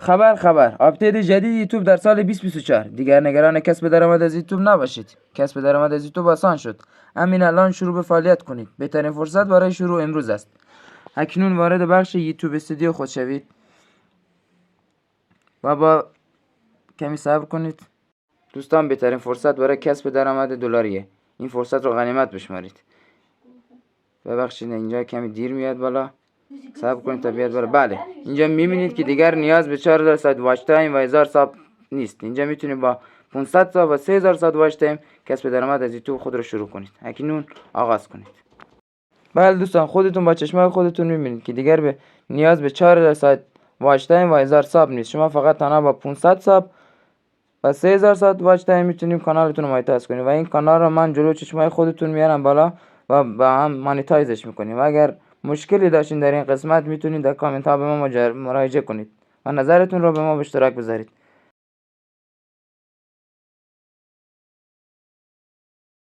خبر آپدیت جدید یوتیوب در سال 2024. دیگر نگران کسب درآمد از یوتیوب نباشید. کسب درآمد از یوتیوب آسان شد. همین الان شروع به فعالیت کنید. بهترین فرصت برای شروع امروز است. اکنون وارد بخش یوتیوب استودیو خود شوید و با کمی صبر کنید. دوستان، بهترین فرصت برای کسب درآمد دلاریه. این فرصت رو غنیمت بشمارید. ببخشید اینجا کمی دیر میاد بالا. صبر کنید تا بیاد بالا. بله، اینجا میبینید که دیگر نیاز به 4000 ساعت واچ تایم و 1000 ساب نیست. اینجا میتونید با 500 ساب و 3000 ساعت واچ تایم کسب درآمد از یوتیوب خود رو شروع کنید. اکنون آغاز کنید. بله دوستان، خودتون با چشمای خودتون میبینید که دیگر به نیاز به 4000 ساعت واچ تایم و 1000 ساب نیست. شما فقط تنها با 500 ساب و 3000 ساعت واچ تایم میتونید کانالتون رو مانیتایز کنید و این کانال رو من جلو چشمای خودتون میارم بالا و با هم مانیتایزش میکنیم. و اگر مشکلی داشتین در این قسمت میتونید در کامنت ها به ما مراجعه کنید و نظرتون رو به ما به اشتراک بذارید.